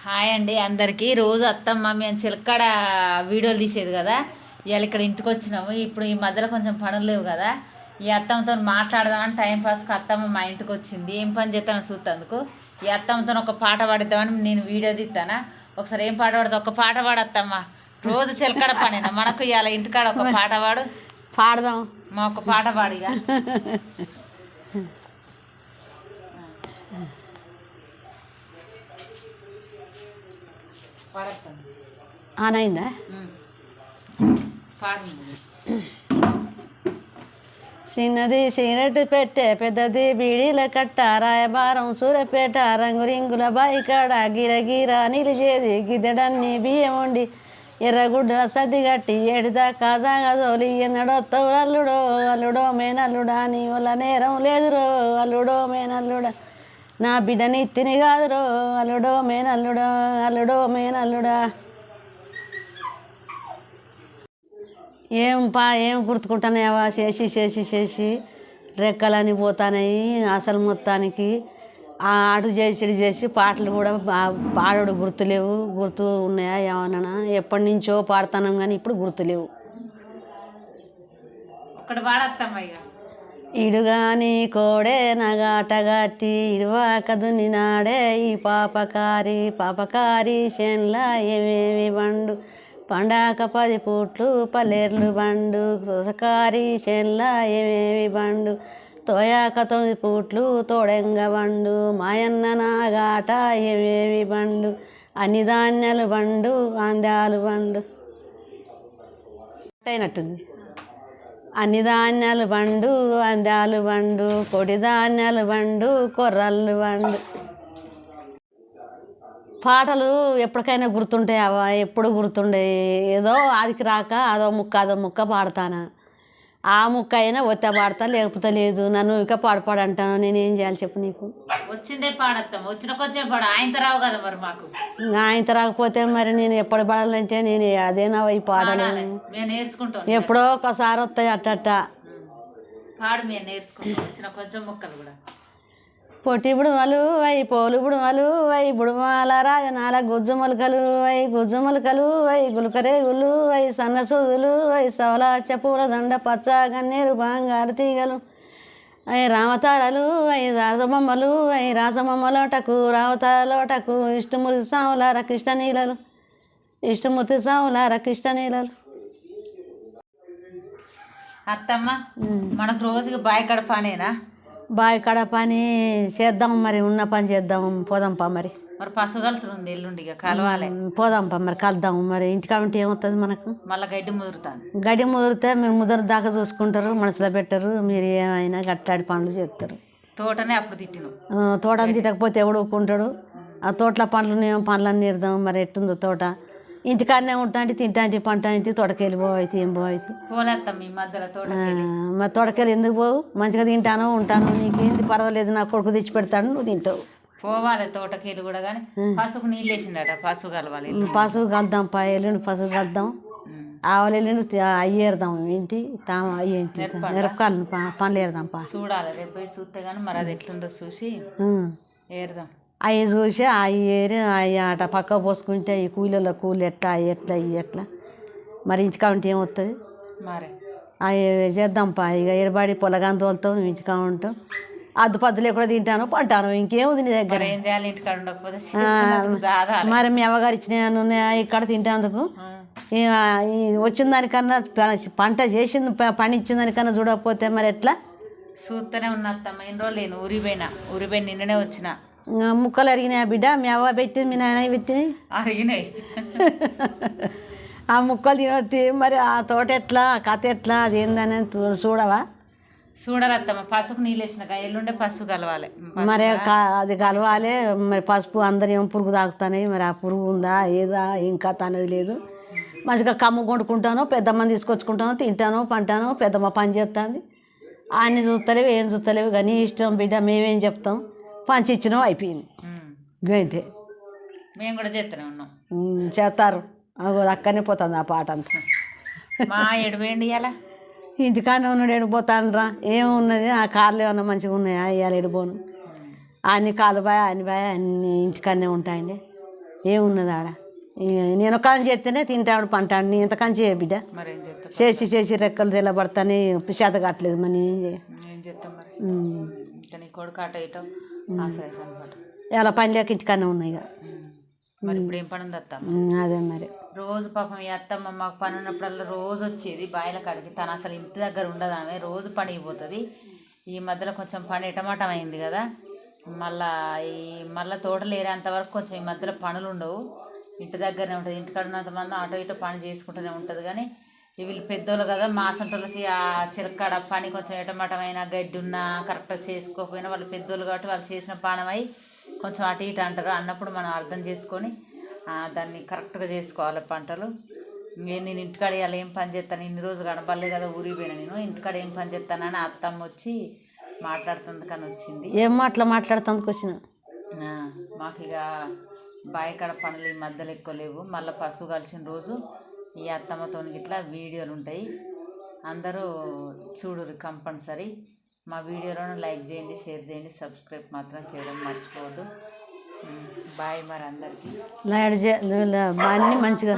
Hi అండి అందరికీ. రోజు అత్తమ్మ మేము చిలక్కడ వీడియోలు తీసేది కదా, ఇవాళ ఇక్కడ ఇంటికి వచ్చినాము. ఇప్పుడు ఈ మధ్యలో కొంచెం పనులు లేవు కదా, ఈ అత్తమ్మతో మాట్లాడదామని టైంపాస్కి అత్తమ్మ మా ఇంటికి వచ్చింది. ఏం పని చేస్తానో చూస్తందుకు ఈ అత్తమ్మతో ఒక పాట పాడిద్దామని నేను వీడియో తీస్తానా. ఒకసారి ఏం పాట పాడతా, ఒక పాట పాడత్తమ్మ. రోజు చిలకడ పనినా మనకు, ఇవాళ ఇంటికాడ ఒక పాట పాడు. పాడదాం మా ఒక పాట పాడిగా. ఆనైందా? చిన్నది సిగరెట్ పెట్టే, పెద్దది బీడీల కట్ట, రాయబారం సూరపేట, రంగు రింగుల బాయికాడ, గిరగిర నిలిచేది గిద్దెడన్ని బియ్యం వండి, ఎర్రగుడ్డల సర్ది కట్టి, ఏడిదాకా సాగదోలి, ఎన్నడొత్తవు అల్లుడో అల్లుడో మేనల్లుడా, నీ వల్ల నేరం లేదురో అల్లుడో మేనల్లుడా, నా బిడ్డని తిని కాదురో అల్లుడో మేనల్లుడా అల్లుడో మేనల్లుడా. ఏం గుర్తుకుంటున్నావా? చేసి చేసి చేసి రెక్కలని పోతాయి అసలు మొత్తానికి. అటు చేసి ఇటు చేసి పాటలు కూడా పాడడు గుర్తులేవు. గుర్తు ఉన్నాయా ఏమన్నా? ఎప్పటి నుంచో పాడుతున్నాం కానీ ఇప్పుడు గుర్తులేవు. ఒకటి పాడత్తమ్మ. ఇడుగాని కోడే నగాటగట్టి, ఇడువాక దున్నినాడే ఈ పాపకారి శన్లా ఏమేమి బండు, పండాక 10 పూట్లు పల్లేర్లు బండు, సొసకారి శన్లా ఏమేమి బండు, తోయాక 9 పూట్లు తోడెంగ బండు, మాయన్న నాగాట ఏమేమి బండు, అన్ని ధాన్యాలు బండు ఆందాలు బండు అయినట్టుంది. అన్ని ధాన్యాలు బండు అందాలు బండు, కొడి ధాన్యాలు బండు కొర్రళ్ళు బండు. పాటలు ఎప్పటికైనా గుర్తుంటాయవా? ఎప్పుడు గుర్తుండే. ఏదో ఆదికి రాక అదో ముక్క పాడతానా. ఆ ముక్క అయినా ఒత్తే పాడతా, లేకపోతే లేదు. నన్ను ఇంకా పాడపాడంటాను. నేనేం చేయాలి చెప్పు నీకు? వచ్చిందే పాడతాం, వచ్చిన కొంచెం పాడు. ఆయనతో రావు కదా మరి మాకు. ఆయనతో రాకపోతే మరి నేను ఎప్పుడు పాడాలంటే నేను అదేనా ఈ పాటలు మేము నేర్చుకుంటాం. ఎప్పుడో ఒకసారి వస్తాయి అట్ట పాడు. మేము నేర్చుకుంటాం వచ్చిన కొంచెం ముక్కలు కూడా. పొట్టి బుడుమలు అయి పోలు బుడుమలు అయి బుడుమాల రాజనాల గుజ్జు మొలకలు అయి గుజ్జు మొలకలు అయి గులకరేగులు అయి సన్న సూదులు అయి సవలాచ పూల దండ పచ్చ గన్నేరు బంగారు తీగలు అయి రామతారలు అయి రాజబొమ్మలు అయి రాజబొమ్మలోటకు రామతారలోటకు ఇష్టమూర్తి సాములార కృష్ణ నీలలు ఇష్టమూర్తి సాములార కృష్ణ నీలలు. అత్తమ్మ మనకు రోజుకి బావి కాడ పనేనా? బావి కాడ పని చేద్దాం మరి, ఉన్న పని చేద్దాం. పోదాంపా మరి. పశు కలుసులు ఉంది ఎల్లుండి, కలవాలి. పోదాంపా మరి, కలుద్దాం మరి. ఇంటికా ఉంటే ఏమవుతుంది మనకు? మళ్ళీ గడ్డి ముదురుతుంది. గడ్డి ముదిరితే మీరు ముదర దాకా చూసుకుంటారు, మనసులో పెట్టరు. మీరు ఏమైనా గట్లాడి పనులు చేస్తారు. తోటనే అప్పుడు తిట్టిను. తోటని తిట్టకపోతే ఎవడు ఊకుంటాడు? ఆ తోటల పనులన్నీ నేర్దాం. మరి ఎట్టుందో తోట? ఇంటికాడనే ఉంటా అంటే తింటా అంటే పంట అంటే తోటకెళ్ళి పోవైతే ఏం పోవైతే పోలేస్తాం ఈ మధ్యలో తోట. మరి తోటకెళ్ళి ఎందుకు పోవు? మంచిగా తింటాను ఉంటాను, నీకేంటి పర్వాలేదు, నా కొడుకు తెచ్చి పెడతాడు, నువ్వు తింటావు. పోవాలి తోటకెళ్ళి కూడా. కానీ పసుపు నీళ్ళు వేసిండట, పసుపు కలవాలి. పసుపు కలుద్దాం పా, ఎల్లుండి పసుపు కలుద్దాం. ఆవలు ఎల్లుండి అయ్యేద్దాం. ఏంటి ఏంటి మిరపకాయలు పనులు ఏరుదాం పా. చూడాలి రేపు పోయి చూస్తే కానీ మరి అది ఎట్లుందో చూసి ఏరుదాం. అవి చూసి అవి ఏరి అవి అట పక్క పోసుకుంటే ఈ కూలీల కూలి ఎట్లా ఎట్లా మరి ఇంటికా ఉంటే ఏమవుతుంది మరి? అవి చేద్దాంపా. ఇక ఏడబడి పొలగాని తోలుతావు, నువ్వు ఇంటికా ఉంటావు. అద్దు పద్దులు కూడా తింటాను పంటాను, ఇంకేముంది నీ దగ్గర? ఏం చేయాలి ఇంటికాడ ఉండకపోతే? మరి మీ అవ్వగారు ఇచ్చినాయి ఇక్కడ తింటేందుకు. వచ్చిన దానికన్నా పంట చేసింది పండించిన దానికన్నా చూడకపోతే మరి ఎట్లా? చూస్తూనే ఉన్నత్తమ్మ. ఎన్ని రోజులు నేను ఊరిపోయి నిన్ననే వచ్చిన. ముక్కలు అరిగినాయి బిడ్డ? మీ అవ్వ పెట్టింది, మీ నాయన పెట్టినాయి? అరిగినాయి. ఆ ముక్కలు తినొద్ది మరి. ఆ తోట ఎట్లా, కథ ఎట్లా, అది ఏందని చూడవా? చూడాలత్తమ్మ. పసుపు నీళ్ళు వేసినాక ఎల్లుండే పసుపు కలవాలి. మరి అది కలవాలి మరి. పసుపు అందరు ఏం పురుగు తాగుతున్నాయి మరి. ఆ పురుగు ఉందా ఏదా ఏం కథ అనేది లేదు. మంచిగా కమ్ము కొనుక్కుంటాను, పెద్దమ్మని తీసుకొచ్చుకుంటాను, తింటాను పంటాను, పెద్దమ్మ పని చేస్తుంది. అన్నీ చూస్తలేవు, ఏం చూస్తలేవు. కానీ ఇష్టం బిడ్డ, మేమేం చెప్తాం? పంచి ఇచ్చినాం, అయిపోయింది. గంతే. మేము కూడా చేస్తూనే ఉన్నాం. చేస్తారు. అక్కడనే పోతుంది ఆ పాట అంతా. మా ఎడిపోయింది ఇలా ఇంటికాడనే ఉన్నాడు, ఎడిపోతాను రా. ఏమున్నది? ఆ కార్లు ఏమన్నా మంచిగా ఉన్నాయా? ఇవాళ ఎడిపోను. అన్ని కాలు బాయ్ అన్ని ఇంటికాడనే ఉంటాయండి. ఏమున్నది ఆడ నేను ఒక కాని చేస్తేనే తింటాడు పంటాడు నీ ఎంత కాని చేయ బిడ్డ మరేం చేస్తాం చేసి రెక్కలు తెల్లబడతానే చేత కావట్లేదు మరి నేను ఏం చేయ ఏం చేస్తాం మరి ఇంకా నీ కొడుకు అట ఇటో ఆశ్రయ అనమాట ఇలా పని లేక ఇంటికన్నా ఉన్నాయి ఇక మరి ఇప్పుడు ఏం పని ఉంది అత్తమ్మ అదే మరి రోజు పాపం ఈ అత్తమ్మ మాకు పని ఉన్నప్పుడల్లా రోజు వచ్చేది బాయిల కాడికి తను అసలు ఇంటి దగ్గర ఉండదు ఆమె రోజు పని అయిపోతుంది ఈ మధ్యలో కొంచెం పని ఎటమాటం అయింది కదా మళ్ళీ తోటలు ఏరేంత వరకు కొంచెం ఈ మధ్యలో పనులు ఉండవు ఇంటి దగ్గరనే ఉంటుంది ఇంటికాడ ఉన్నంత మంది అటో ఇటో పని చేసుకుంటూనే ఉంటుంది కానీ వీళ్ళు పెద్దోళ్ళు కదా మా సొంటోళ్ళకి ఆ చిలక్కాడ పని కొంచెం ఎటమాటమైనా గడ్డి ఉన్నా కరెక్ట్గా చేసుకోకపోయినా వాళ్ళు పెద్దోళ్ళు కాబట్టి వాళ్ళు చేసిన పానమై కొంచెం అటు ఇటు అంటారు అన్నప్పుడు మనం అర్థం చేసుకొని దాన్ని కరెక్ట్గా చేసుకోవాలి పంటలు నేను ఇంటికాడ ఇవాళ ఏం పని చేస్తాను ఇన్ని రోజులు కనపడలే కదా ఊరికి పోయినా నేను ఇంటికాడ ఏం పని చేస్తానని అత్తమ్మ వచ్చి మాట్లాడుతుంది కానీ వచ్చింది ఏం మాట్లాడుతందుకు వచ్చిన మాకు ఇక బాయికాడ పనులు ఈ మధ్యలో ఎక్కువ లేవు మళ్ళీ పశువు కలిసిన రోజు ఈ అత్తమ్మతో ఇట్లా వీడియోలు ఉంటాయి అందరూ చూడురు కంపల్సరీ మా వీడియోలను లైక్ చేయండి షేర్ చేయండి సబ్స్క్రైబ్ మాత్రం చేయడం మర్చిపోవద్దు బాయ్ మరి అందరికీ అన్నీ మంచిగా